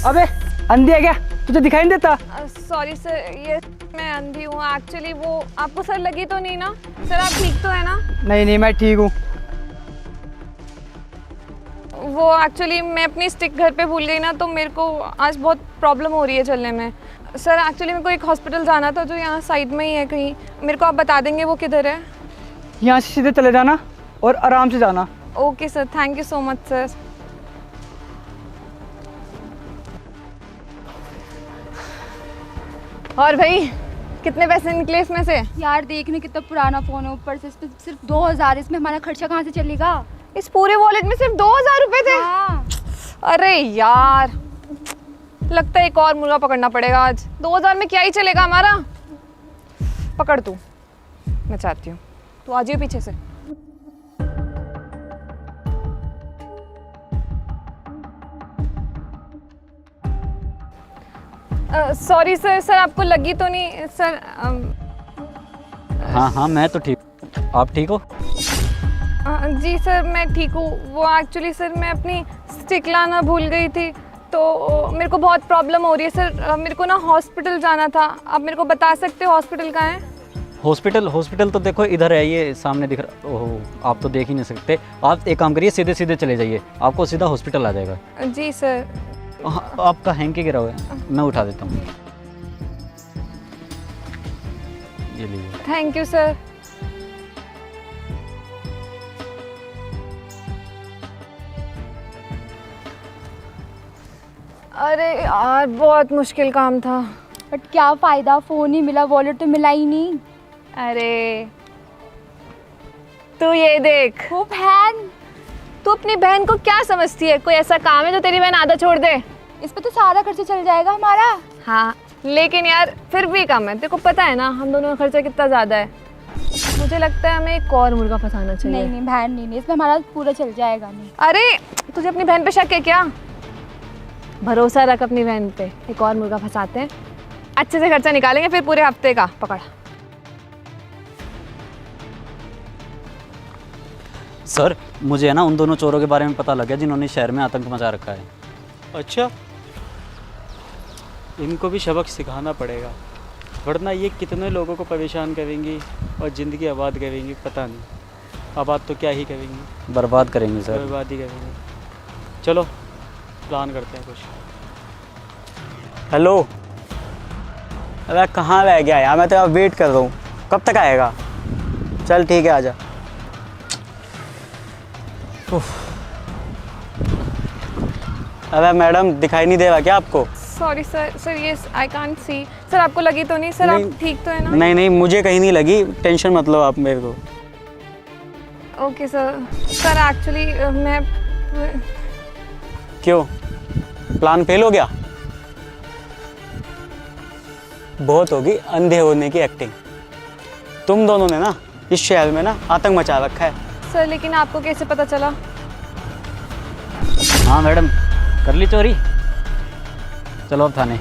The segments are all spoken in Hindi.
अबे अंधी है क्या, तुझे दिखाई नहीं देता? सॉरी सर, ये मैं अंधी हूँ एक्चुअली। वो आपको सर लगी तो नहीं ना? सर आप ठीक तो है ना? नहीं नहीं, मैं ठीक हूँ। वो एक्चुअली मैं अपनी स्टिक घर पे भूल गई ना, तो मेरे को आज बहुत प्रॉब्लम हो रही है चलने में। सर एक्चुअली मेरे को एक हॉस्पिटल जाना था जो यहाँ साइड में ही है कहीं। मेरे को आप बता देंगे वो किधर है? यहाँ से सीधे चले जाना और आराम से जाना। Okay sir, thank you so much sir. और भाई कितने पैसे निकले इसमें से? यार देखने कितना पुराना फ़ोन है, ऊपर से इस पे सिर्फ 2000। इसमें हमारा खर्चा कहाँ से चलेगा? इस पूरे वॉलेट में सिर्फ 2000 रुपए थे? हाँ। अरे यार, लगता है एक और मुर्गा पकड़ना पड़ेगा आज। 2000 में क्या ही चलेगा हमारा। पकड़ तू, मैं चाहती हूँ तू आ जाइए पीछे से। सॉरी सर, सर आपको लगी तो नहीं सर? हाँ हाँ, मैं तो ठीक। आप ठीक हो? जी सर मैं ठीक हूँ। वो एक्चुअली सर मैं अपनी स्टिक लाना भूल गई थी, तो मेरे को बहुत प्रॉब्लम हो रही है सर। मेरे को ना हॉस्पिटल जाना था। आप मेरे को बता सकते हो हॉस्पिटल कहाँ है? हॉस्पिटल तो देखो इधर है, ये सामने दिख रहा। ओहो, आप तो देख ही नहीं सकते। आप एक काम करिए, सीधे सीधे चले जाइए, आपको सीधा हॉस्पिटल आ जाएगा। जी सर। आपका हैंग के गिरा हुआ है, मैं उठा देता हूँ। ये लीजिए। Thank you sir. अरे यार बहुत मुश्किल काम था। बट क्या फ़ायदा, फ़ोन ही मिला, वॉलेट तो मिला ही नहीं। अरे तू ये देख, वो बहन, तू अपनी बहन को क्या समझती है? कोई ऐसा काम है जो तेरी बहन आधा छोड़ दे? इस पे तो सारा खर्चा चल जाएगा हमारा। हाँ लेकिन यार फिर भी कम है। तेरे को पता है ना हम दोनों का खर्चा कितना ज़्यादा है। मुझे लगता है हमें एक और मुर्गा फंसाना चाहिए। नहीं नहीं बहन, नहीं, इसमें हमारा पूरा चल जाएगा। नहीं अरे तुझे अपनी बहन पे शक है क्या? भरोसा रख अपनी बहन पे। एक और मुर्गा फंसाते हैं, अच्छे से खर्चा निकालेंगे, फिर पूरे हफ्ते का। पकड़। सर मुझे है ना उन दोनों चोरों के बारे में पता लग गया जिन्होंने शहर में आतंक मचा रखा है। अच्छा, इनको भी सबक सिखाना पड़ेगा, वरना ये कितने लोगों को परेशान करेंगी और ज़िंदगी आबाद करेंगी। पता नहीं आबाद तो क्या ही करेंगी, बर्बाद करेंगे सर। बर्बाद ही करेंगे। चलो प्लान करते हैं कुछ। हेलो, अरे कहाँ रह गया यार? मैं तो वेट कर रहा हूँ, कब तक आएगा? चल ठीक है, आजा। अरे मैडम दिखाई नहीं दे रहा क्या आपको? सॉरी सर, सर ये आई कांट सी। सर आपको लगी तो नहीं? सर नहीं, आप ठीक तो है ना? नहीं नहीं, मुझे कहीं नहीं लगी, टेंशन मत लो आप मेरे को। Okay sir. सर एक्चुअली मैं क्यों, प्लान फेल हो गया? बहुत होगी अंधे होने की एक्टिंग। तुम दोनों ने ना इस शहर में ना आतंक मचा रखा है। सर, लेकिन आपको कैसे पता चला? हाँ मैडम, कर ली चोरी, चलो अब थाने।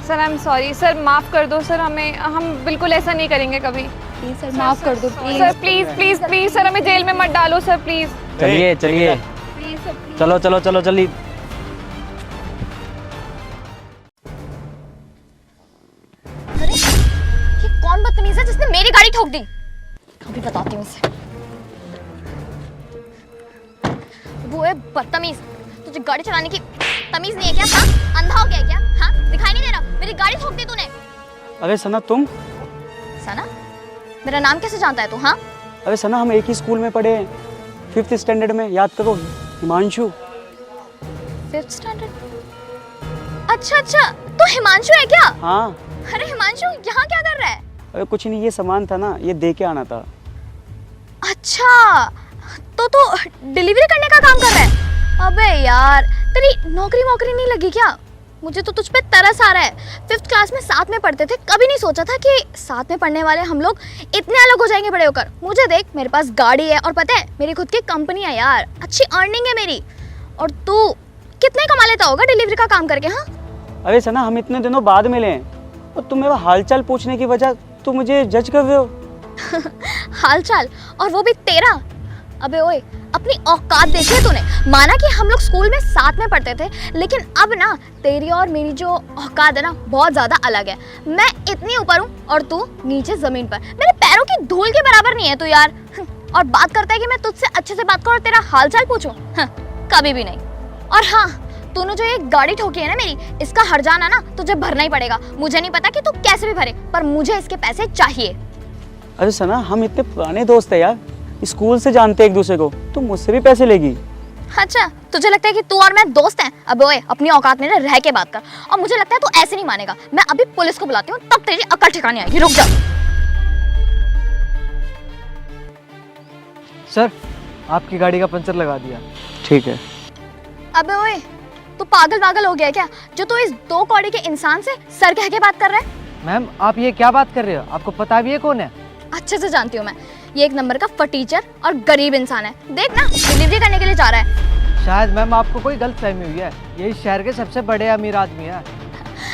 Sir I am sorry sir, माफ़ कर दो सर। हम बिल्कुल ऐसा नहीं करेंगे कभी। प्लीज़ सर, माफ़ कर दो please. Sir please please please sir, हमें जेल में मत डालो सर, प्लीज़। चलिए चलिए, प्लीज़ सर, प्लीज़। चलो चलो चलो जल्दी। अरे ये कौन बदतमीज है जिसने मेरी गाड़ी ठोक दी? अभी बताती हूँ इसे। वो है बदतमीज। तुझे गाड़ी चलाने की तमीज नहीं है क्या? हाँ, अंधा हो गया है क्या? हाँ, दिखाई नहीं दे रहा? मेरी गाड़ी ठोक दी तूने। अरे सना तुम? सना? मेरा नाम कैसे जानता है तू? हाँ, अरे सना, हम एक ही स्कूल में पढ़े हैं, 5th स्टैंडर्ड में, याद करो, हिमांशु। 5th standard? अच्छा अच्छा, तू हिमांशु है क्या? हाँ। अरे हिमांशु, यहाँ क्या कर रहा है? अरे कुछ नहीं, ये सामान था ना, ये दे के आना था। अच्छा, तो तू डिलीवरी करने का काम कर रहा है? अबे यार, तेरी नौकरी नहीं लगी क्या? मुझे तो तुझ पे तरस आ रहा है। 5th क्लास में साथ में पढ़ते थे, कभी नहीं सोचा था कि साथ में पढ़ने वाले हम लोग इतने अलग हो जाएंगे बड़े होकर। मुझे देख, मेरे पास गाड़ी है और पता है मेरी खुद की कंपनी है यार, अच्छी अर्निंग है मेरी। और तू कितने कमा लेता होगा डिलीवरी का काम करके? हाँ अरे सना, हम इतने दिनों बाद मिले हैं और तुम मेरा हालचाल पूछने की वजह तुम मुझे जज कर रहे हो। हालचाल, और वो भी तेरा? अबे ओए, अपनी औकात देखी है तूने? माना कि हम लोग स्कूल में साथ में पढ़ते थे, लेकिन अब ना तेरी और मेरी जो औकात है ना बहुत ज्यादा अलग है। मैं इतनी ऊपर हूँ और तू नीचे जमीन पर। मेरे पैरों की धूल के बराबर नहीं है तू यार। और बात करता है कि मैं तुझसे अच्छे से बात करूँ और तेरा हालचाल पूछूं? कभी भी नहीं। और हाँ, तूने जो ये गाड़ी ठोकी है ना मेरी, इसका हर्जाना ना तुझे भरना ही पड़ेगा। मुझे नहीं पता कि तू कैसे भी भरे, पर मुझे इसके पैसे चाहिए। अरे सना, हम इतने पुराने दोस्त हैं यार, स्कूल से जानते हैं एक दूसरे को, तुम मुझसे भी पैसे लेगी? अच्छा, तुझे लगता है कि तू और मैं दोस्त हैं? अब ओए, अपनी औकात में ना रह के बात कर। और मुझे लगता है तू ऐसे नहीं मानेगा। मैं अभी पुलिस को बुलाती हूँ, तब तेरी अकल ठिकाने आएगी। रुक जा। सर, आपकी गाड़ी का पंचर लगा दिया। ठीक है। अबे ओए, तू पागल हो गया क्या, जो तू इस 2 कौड़ी के इंसान से सर कह के बात कर रहा है? मैम, आप ये क्या बात कर रहे हो? आपको पता भी है कौन है? अच्छे से जानती हूँ मैं। ये एक नंबर का फटीचर और गरीब इंसान है। देख ना, डिलीवरी करने के लिए जा रहा है। शायद मैम आपको कोई गलतफहमी हुई है। ये इस शहर के सबसे बड़े अमीर आदमी है।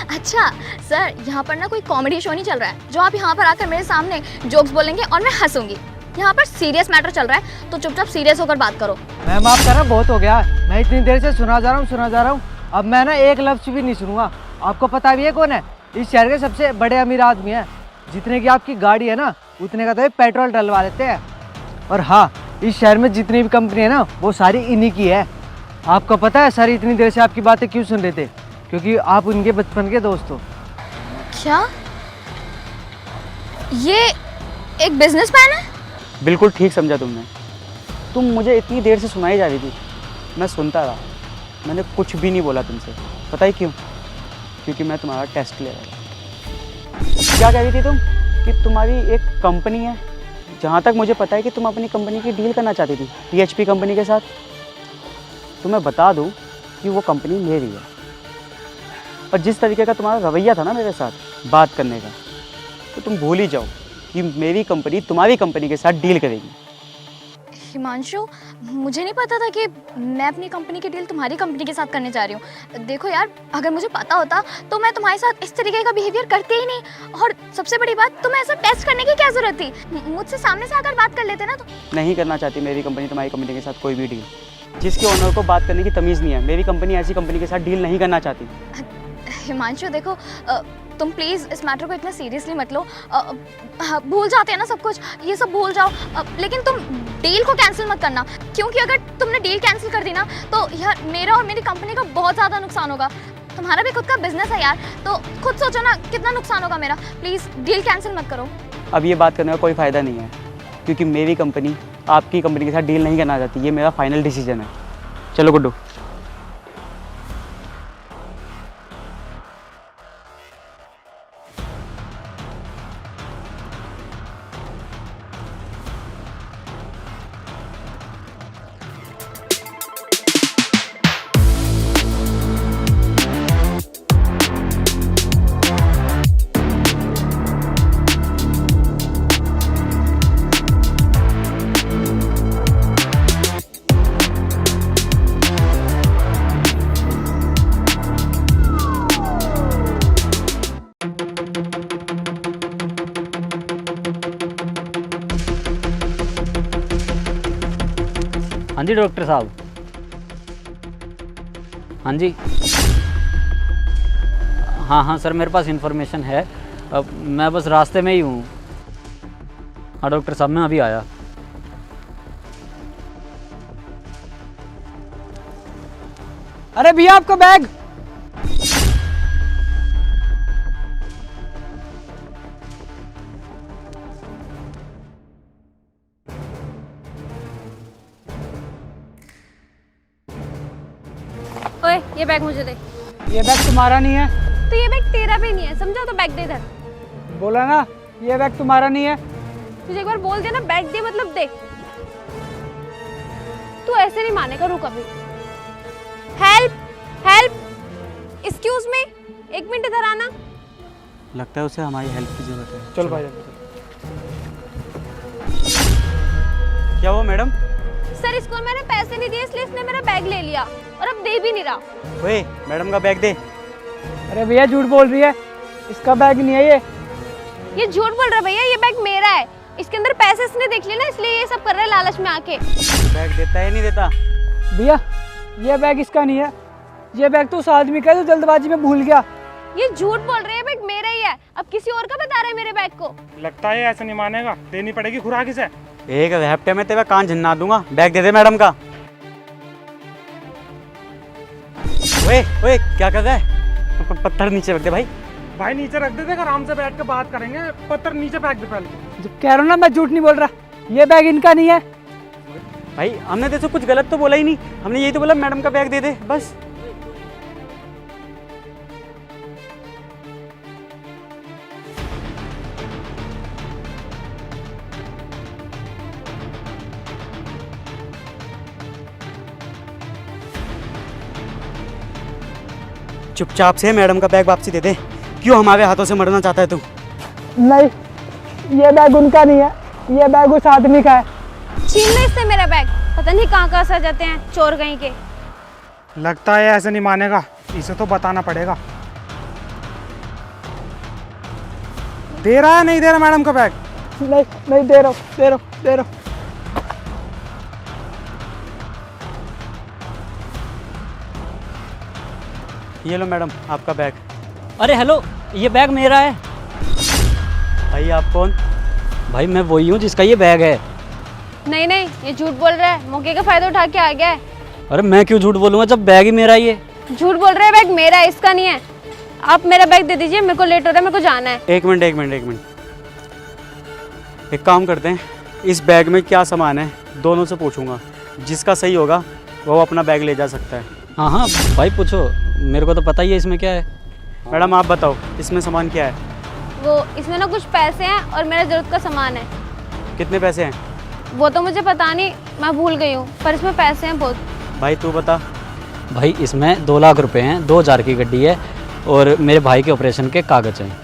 अच्छा सर, यहाँ पर ना कोई कॉमेडी शो नहीं चल रहा है जो आप यहाँ पर आकर मेरे सामने जोक्स बोलेंगे और मैं हंसूंगी। यहाँ पर सीरियस मैटर चल रहा है, तो चुपचाप सीरियस होकर बात करो। मैम, आपका ना बहुत हो गया। मैं इतनी देर से सुना जा रहा हूँ। अब मैं ना एक लफ्ज भी नहीं सुनूंगा। आपको पता भी है कौन है? इस शहर के सबसे बड़े अमीर आदमी है। जितने की आपकी गाड़ी है ना, उतने का तो ये पेट्रोल डलवा देते हैं। और हाँ, इस शहर में जितनी भी कंपनी है ना, वो सारी इन्हीं की है। आपको पता है सर इतनी देर से आपकी बातें क्यों सुन रहे थे? क्योंकि आप उनके बचपन के दोस्त हो। क्या ये एक बिजनेसमैन है? बिल्कुल ठीक समझा तुमने। तुम मुझे इतनी देर से सुनाई जा रही थी, मैं सुनता रहा। मैंने कुछ भी नहीं बोला तुमसे। पता है क्यों? क्योंकि मैं तुम्हारा टेस्ट ले रहा था। क्या कह रही थी तुम? कि तुम्हारी एक कंपनी है। जहाँ तक मुझे पता है कि तुम अपनी कंपनी की डील करना चाहती थी THP कंपनी के साथ। तो मैं बता दूँ कि वो कंपनी मेरी है। और जिस तरीके का तुम्हारा रवैया था ना मेरे साथ बात करने का, तो तुम भूल ही जाओ कि मेरी कंपनी तुम्हारी कंपनी के साथ डील करेगी। हिमांशु, मुझे नहीं पता था कि मैं अपनी कंपनी की डील तुम्हारी कंपनी के साथ करने जा रही हूँ। देखो यार, अगर मुझे पता होता तो मैं तुम्हारे साथ इस तरीके का बिहेवियर करती ही नहीं। और सबसे बड़ी बात, तुम्हें ऐसा टेस्ट करने की क्या जरूरत थी? मुझसे सामने से आकर बात कर लेते ना। तो नहीं करना चाहती मेरी कंपनी तुम्हारी कंपनी के साथ कोई भी डील। जिसके ओनर को बात करने की तमीज़ नहीं है, मेरी कंपनी ऐसी कंपनी के साथ डील नहीं करना चाहती। हिमांशु देखो, तुम प्लीज़ इस मैटर को इतना सीरियसली मत लो। भूल जाते हैं ना सब कुछ, ये सब भूल जाओ। लेकिन तुम डील को कैंसिल मत करना, क्योंकि अगर तुमने डील कैंसिल कर दी ना, तो यार मेरा और मेरी कंपनी का बहुत ज़्यादा नुकसान होगा। तुम्हारा भी खुद का बिजनेस है यार, तो खुद सोचो ना कितना नुकसान होगा मेरा। प्लीज़ डील कैंसिल मत करो। अब ये बात करने का कोई फ़ायदा नहीं है, क्योंकि मेरी कंपनी आपकी कंपनी के साथ डील नहीं करना चाहती। ये मेरा फाइनल डिसीजन है। चलो गुड्डू। हाँ जी डॉक्टर साहब। हाँ जी। हाँ सर, मेरे पास इन्फॉर्मेशन है। अब मैं बस रास्ते में ही हूँ। हाँ डॉक्टर साहब, मैं अभी आया। अरे भैया, आपका बैग। ओए, ये बैग मुझे दे। ये बैग तुम्हारा नहीं है। तो ये बैग तेरा भी नहीं है, समझा? तो बैग दे इधर। बोला ना, ये बैग तुम्हारा नहीं है। तुझे एक बार बोल दिया ना बैग दे मतलब दे। तू ऐसे नहीं मानेगा, रुक अभी। Help help, excuse me, 1 minute इधर आना। लगता है उसे हमारी हेल्प की ज़रूरत है। चल भाई। क्या हुआ मैडम? सर, इसको मैंने पैसे नहीं दिए, इसलिए इसने मेरा बैग ले लिया और अब दे भी नहीं रहा। ओए, मैडम का बैग दे। अरे भैया, झूठ बोल रही है। इसका बैग नहीं है ये। ये झूठ बोल रहा है भैया, ये बैग मेरा है। इसके अंदर पैसे इसने देख लिए ना, इसलिए ये सब कर रहा है लालच में आके। बैग देता है नहीं देता? भैया ये बैग इसका नहीं है, ये बैग तो उस आदमी का है जो जल्दबाजी में भूल गया। ये झूठ बोल रहे हैं, बैग मेरा ही है। अब किसी और का बता रहे हैं मेरे बैग को। लगता है ऐसा नहीं मानेगा, देनी पड़ेगी खुराक इसे। एक हफ्ते में तेरा कान झन्ना दूंगा। बैग दे दे मैडम का। ओए ओए क्या कर रहा है? पत्थर नीचे रख दे भाई। भाई नीचे रख दे, देख आराम से बैठ के बात करेंगे। पत्थर नीचे फेंक दे पहले। जब कह रहा हूं ना मैं झूठ नहीं बोल रहा, ये बैग इनका नहीं है। भाई हमने तेरे से कुछ गलत तो बोला ही नहीं, हमने यही तो बोला मैडम का बैग दे दे बस। चुपचाप से मैडम का बैग वापसी दे दे। क्यों हमारे हाथों से मरना चाहता है तू? नहीं, ये बैग उनका नहीं है, ये बैग उस आदमी का है। छीन ले इससे मेरा बैग। पता नहीं कहाँ कहाँ सड़ जाते हैं चोर कहीं के। लगता है ऐसे नहीं मानेगा, इसे तो बताना पड़ेगा। दे रहा है नहीं दे रहा मैडम का बैग? नहीं नहीं दे रहा हूं, दे रहा हूं, दे रहा हूं। ये लो मैडम आपका बैग। अरे हेलो, ये बैग मेरा है। भाई आप कौन? भाई मैं वही हूँ जिसका ये बैग है। नहीं नहीं, ये झूठ बोल रहा है, मौके का फायदा उठा के आ गया है। अरे मैं क्यों झूठ बोलूँगा जब बैग ही मेरा ही है। झूठ बोल रहे हैं, बैग मेरा है, इसका नहीं है। आप मेरा बैग दे दीजिए, मेरे को लेट हो रहा है, मेरे को जाना है। एक मिनट एक मिनट एक मिनट, एक काम करते हैं, इस बैग में क्या सामान है दोनों से पूछूंगा, जिसका सही होगा वो अपना बैग ले जा सकता है। हाँ हाँ भाई पूछो, मेरे को तो पता ही है इसमें क्या है। मैडम आप बताओ इसमें सामान क्या है? वो इसमें ना कुछ पैसे हैं और मेरा ज़रूरत का सामान है। कितने पैसे हैं? वो तो मुझे पता नहीं, मैं भूल गई हूँ, पर इसमें पैसे हैं बहुत। भाई तू बता। भाई इसमें 2 लाख रुपए हैं, 2000 की गड्डी है और मेरे भाई के ऑपरेशन के कागज हैं।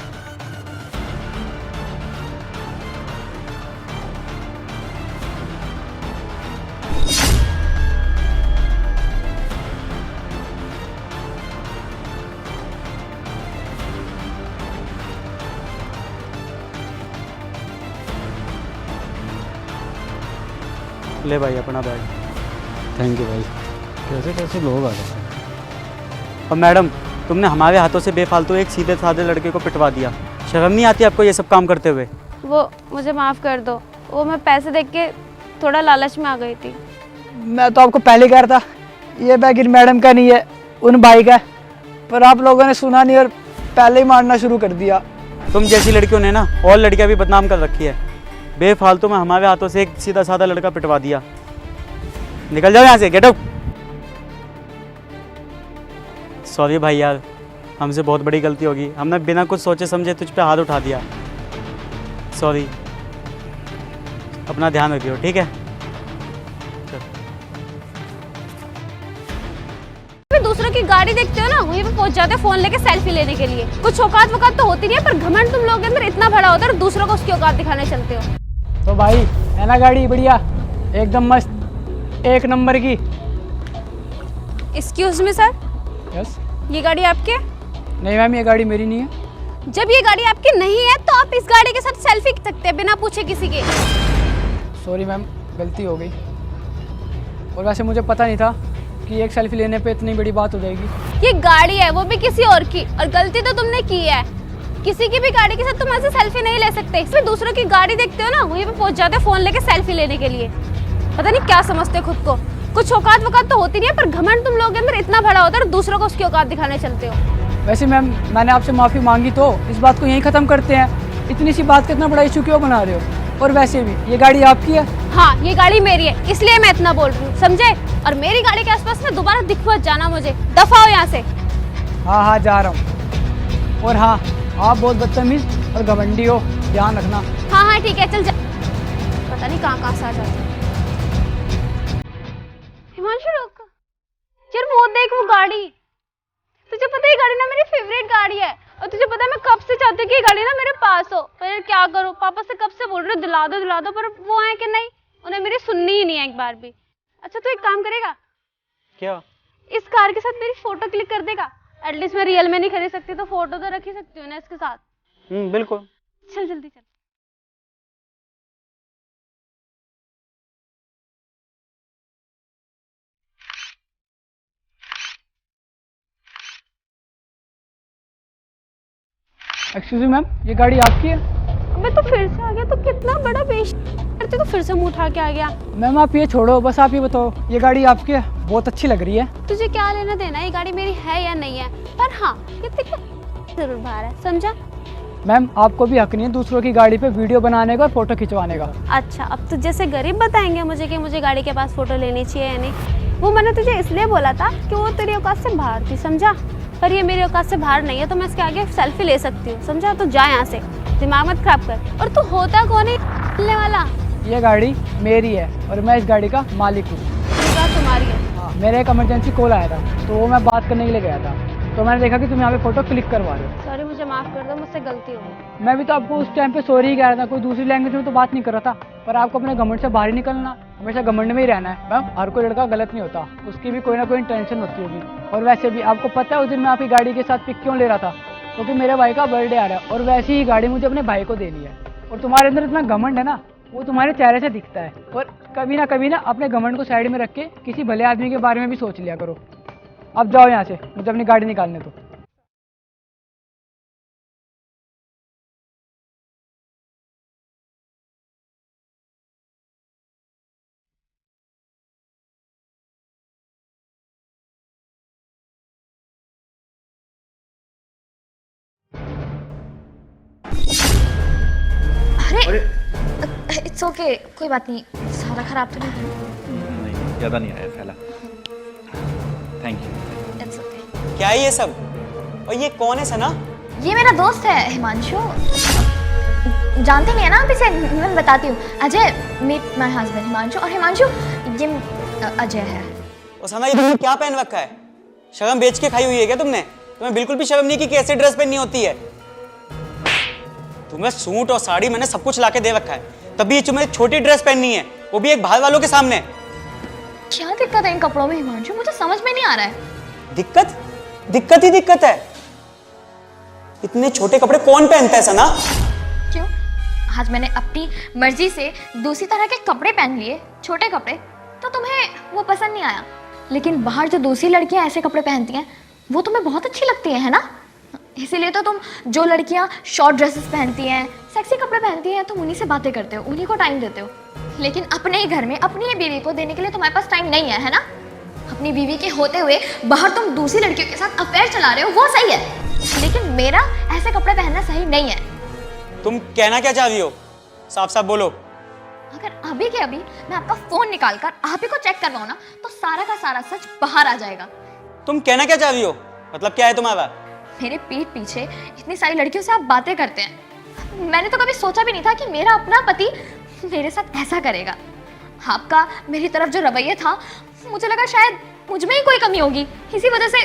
ले भाई अपना बैग। थैंक यू भाई। कैसे कैसे लोग आ गए। और मैडम तुमने हमारे हाथों से बेफालतू एक सीधे साधे लड़के को पिटवा दिया, शर्म नहीं आती आपको ये सब काम करते हुए? वो मुझे माफ़ कर दो, वो मैं पैसे देख के थोड़ा लालच में आ गई थी। मैं तो आपको पहले कह रहा था ये बैग इन मैडम का नहीं है, उन भाई का है, पर आप लोगों ने सुना नहीं और पहले ही मारना शुरू कर दिया। तुम जैसी लड़कियों ने ना और लड़कियां भी बदनाम कर रखी है। बेफालतू में हमारे हाथों से एक सीधा साधा लड़का पिटवा दिया। निकल जाओ यहाँ से, गेट आउट। सॉरी भाई यार, हमसे बहुत बड़ी गलती होगी, हमने बिना कुछ सोचे समझे तुझ पे हाथ उठा दिया। सॉरी, अपना ध्यान रखियो ठीक है? दूसरों की गाड़ी देखते हो ना, वहीं पे पहुंच जाते हो फोन लेके सेल्फी लेने के लिए। कुछ औकात वकात तो होती नहीं है, पर घमंड तुम लोगों के अंदर इतना बड़ा होता है, दूसरों को उसकी औकात दिखाने चलते हो। तो भाई है ना गाड़ी बढ़िया, एकदम मस्त, एक नंबर की। Excuse me sir, yes. ये गाड़ी आपकी है? नहीं मैम, ये गाड़ी मेरी नहीं है। जब ये गाड़ी आपकी नहीं है तो आप इस गाड़ी के साथ सेल्फी खींच सकते हैं बिना पूछे किसी के। सॉरी मैम, गलती हो गई। और वैसे मुझे पता नहीं था कि एक सेल्फी लेने पे इतनी बड़ी बात हो जाएगी। ये गाड़ी है, वो भी किसी और की, और गलती तो तुमने की है। किसी की भी गाड़ी के साथ तुम ऐसे सेल्फी नहीं ले सकते। इसमें दूसरों की गाड़ी देखते हो ना, वहीं पे पहुंच जाते हो फोन लेके सेल्फी लेने के लिए। पता नहीं क्या समझते हो खुद को। कुछ औकात वकात तो होती नहीं है, पर घमंड तुम लोगों के अंदर इतना बड़ा होता है, दूसरों को उसकी औकात दिखाने चलते हो। वैसे मैम मैंने आपसे माफ़ी मांगी, तो इस बात को यहीं ख़त्म करते हैं। इतनी सी बात का इतना बड़ा इशू क्यों बना रहे हो? और वैसे भी ये गाड़ी आपकी है। हाँ, ये गाड़ी मेरी है, इसलिए मैं इतना बोल रही हूँ, समझे? और मेरी गाड़ी के आसपास में दोबारा दिख मत जाना मुझे। दफा हो यहाँ से। हाँ हाँ जा रहा हूँ। और हाँ, आप बहुत बदतमीज और घमंडी हो, ध्यान रखना। हाँ हाँ ठीक है, चल जा। पता नहीं कहाँ से आ जाते हैं। हिमांशु रुक यार, वो देख वो गाड़ी। तुझे पता है ये गाड़ी ना मेरी फेवरेट गाड़ी है, और तुझे पता है मैं कब से चाहती हूँ कि ये गाड़ी ना मेरे पास हो। पर यार क्या करूँ, पापा से कब से बोल रही हूँ दिला दो, पर वो आए कि नहीं, उन्हें मेरी सुननी ही नहीं है एक बार भी। अच्छा तो एक काम करेगा क्या? इस कार के साथ मेरी फोटो क्लिक कर देगा? एटलीस्ट मैं रियल में नहीं खरीद सकती तो फोटो तो रख ही सकती हूँ ना इसके साथ। बिल्कुल। चल जल्दी चल। एक्सक्यूज मी मैम, ये गाड़ी आपकी है? अबे तो फिर से आ गया, तो कितना बड़ा पेश करते तो फिर से मुंह उठा के आ गया। मैम आप ये छोड़ो, बस आप ये बताओ ये गाड़ी आपकी है? बहुत अच्छी लग रही है। तुझे क्या लेना देना ये गाड़ी मेरी है या नहीं है, पर हाँ ये तेरे जरूर बाहर है, समझा? मैम आपको भी हक नहीं है दूसरों की गाड़ी पे वीडियो बनाने का और फोटो खिंचवाने का। अच्छा, अब तुझ जैसे गरीब बताएंगे मुझे कि मुझे गाड़ी के पास फोटो लेनी चाहिए या नहीं। वो मैंने तुझे इसलिए बोला था कि वो तेरी औकात से बाहर थी, समझा? पर ये मेरी औकात से बाहर नहीं है, तो मैं इसके आगे सेल्फी ले सकती हूँ, समझा? तो जा यहाँ से, दिमाग मत खराब कर। और तू होता कौन है लेने वाला? ये गाड़ी मेरी है और मैं इस गाड़ी का मालिक हूँ। ये बात तुम्हारी है। हाँ, मेरा एक इमरजेंसी कॉल आया था तो वो मैं बात करने के लिए गया था, तो मैंने देखा कि तुम यहाँ पे फोटो क्लिक करवा रहे हो। सॉरी, मुझे माफ़ कर दो, मुझसे गलती हो गई। मैं भी तो आपको उस टाइम पे सॉरी ही कह रहा था, कोई दूसरी लैंग्वेज में तो बात नहीं कर रहा था। पर आपको अपने घमंड से बाहर ही निकलना, हमेशा घमंड में ही रहना है। मैम हर कोई लड़का गलत नहीं होता, उसकी भी कोई ना कोई इंटेंशन होती होगी। और वैसे भी आपको पता है उस दिन मैं आपकी गाड़ी के साथ पिक क्यों ले रहा था? क्योंकि मेरे भाई का बर्थडे आ रहा है और वैसी ही गाड़ी मुझे अपने भाई को देनी है। और तुम्हारे अंदर इतना घमंड है ना, वो तुम्हारे चेहरे से दिखता है। और कभी ना अपने घमंड को साइड में रख के किसी भले आदमी के बारे में भी सोच लिया करो। अब जाओ यहाँ से, मुझे अपनी गाड़ी निकालने दो। अरे इट्स ओके, कोई बात नहीं, सारा खराब तो नहीं नहीं, ज़्यादा नहीं आया फैला। Thank you. It's okay. क्या है ये सब? और ये कौन है सना? ये मेरा दोस्त है हिमांशु, जानते नहीं है ना आप इसे? मैं बताती हूँ। Ajay, meet my husband Himanshu. और हिमांशु ये अजय है। और सना ये तुमने क्या पहन रखा है? शर्म बेच के खाई हुई है क्या तुमने? तुम्हें बिल्कुल भी शर्म नहीं कि कैसे ड्रेस पहननी होती है? तुम्हें सूट और साड़ी मैंने सब कुछ लाके दे रखा है, तभी तुम्हें छोटी ड्रेस पहननी है, वो भी एक बाहर वालों के सामने। क्या दिक्कत है इन कपड़ों में हिमांशु? मुझे समझ में नहीं आ रहा है। दिक्कत? दिक्कत ही दिक्कत है। इतने छोटे कपड़े कौन पहनता है सना? क्यों? आज मैंने अपनी मर्जी से दूसरी तरह के कपड़े पहन लिए, छोटे कपड़े, तो तुम्हें वो पसंद नहीं आया। लेकिन बाहर जो दूसरी लड़कियां ऐसे कपड़े पहनती हैं वो तुम्हें बहुत अच्छी लगती है ना? इसीलिए तो तुम जो लड़कियां शॉर्ट ड्रेसेस पहनती हैं, सेक्सी कपड़े पहनती हैं, तुम उन्हीं से बातें करते हो, उन्हीं को टाइम देते हो। लेकिन अपने ही घर में अपनी ही बीवी को देने के लिए तुम्हारे पास टाइम नहीं है, है ना? अपनी बीवी के होते हुए बाहर तुम दूसरी लड़कियों के साथ अफेयर चला रहे हो, वो सही है। लेकिन मेरा ऐसे कपड़े पहनना सही नहीं है। तुम कहना क्या चाह रही हो? साफ साफ बोलो। अगर अभी के अभी मैं आपका फोन निकाल कर आप ही को चेक करवाऊं ना, तो सारा का सारा सच बाहर आ जाएगा। तुम कहना क्या चाह रही हो? मतलब क्या है तुम्हारा? मेरे पीठ पीछे इतनी सारी लड़कियों से आप बातें करते हैं। मैंने तो कभी सोचा भी नहीं था कि मेरा अपना पति मेरे साथ ऐसा करेगा। आपका मेरी तरफ जो रवैया था, मुझे लगा शायद मुझ में ही कोई कमी होगी, इसी वजह से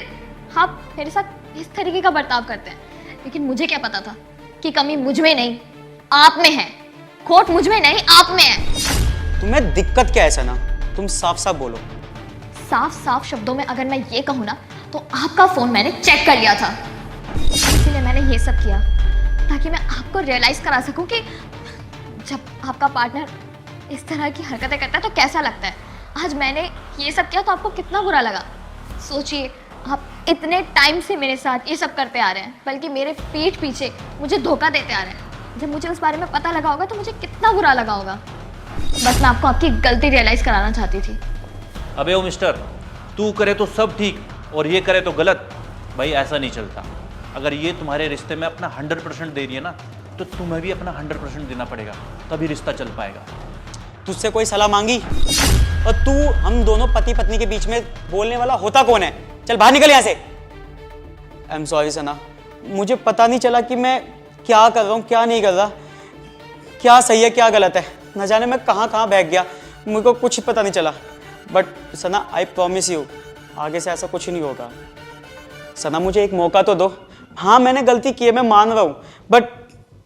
आप मेरे साथ इस तरीके का बर्ताव करते हैं। लेकिन मुझे क्या पता था कि कमी मुझ में नहीं आप में है, खोट मुझ में नहीं आप में है। तुम्हें दिक्कत क्या है सना? तुम साफ साफ बोलो। साफ साफ शब्दों में अगर मैं ये कहूँ ना, तो आपका फोन मैंने चेक कर लिया था, इसीलिए मैंने ये सब किया ताकि मैं आपको रियलाइज करा सकूं कि जब आपका पार्टनर इस तरह की हरकतें करता है तो कैसा लगता है। आज मैंने ये सब किया तो आपको कितना बुरा लगा। सोचिए, आप इतने टाइम से मेरे साथ ये सब करते आ रहे हैं, बल्कि मेरे पीठ पीछे मुझे धोखा देते आ रहे हैं। जब मुझे उस बारे में पता लगा होगा तो मुझे कितना बुरा लगा होगा। बस मैं आपको आपकी गलती रियलाइज कराना चाहती थी। अबे ओ मिस्टर, तू करे तो सब ठीक और ये करे तो गलत। भाई ऐसा नहीं चलता। अगर ये तुम्हारे रिश्ते में अपना 100% दे रही है ना, तो तुम्हें भी अपना 100% देना पड़ेगा, तभी रिश्ता चल पाएगा। तुझसे कोई सलाह मांगी? और तू हम दोनों पति पत्नी के बीच में बोलने वाला होता कौन है? चल बाहर निकल यहाँ से। आई एम सॉरी सना, मुझे पता नहीं चला कि मैं क्या कर रहा हूँ क्या नहीं कर रहा, क्या सही है क्या गलत है। न जाने मैं कहाँ कहाँ बहक गया, मुझको कुछ पता नहीं चला। But Sana I promise you, आगे से ऐसा कुछ नहीं होगा। सना मुझे एक मौका तो दो। हाँ मैंने गलती की है, मैं मान रहा हूँ, बट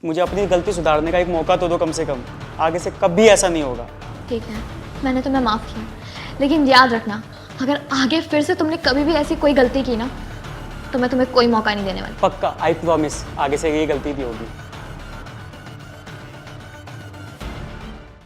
मुझे अपनी गलती सुधारने का एक मौका तो दो कम से कम। आगे से कभी ऐसा नहीं होगा। ठीक है, मैंने तुम्हें माफ़ किया, लेकिन याद रखना अगर आगे फिर से तुमने कभी भी ऐसी कोई गलती की ना, तो मैं तुम्हें कोई मौका नहीं देने वाली। पक्का, आई प्रॉमिस, आगे से ये गलती भी होगी।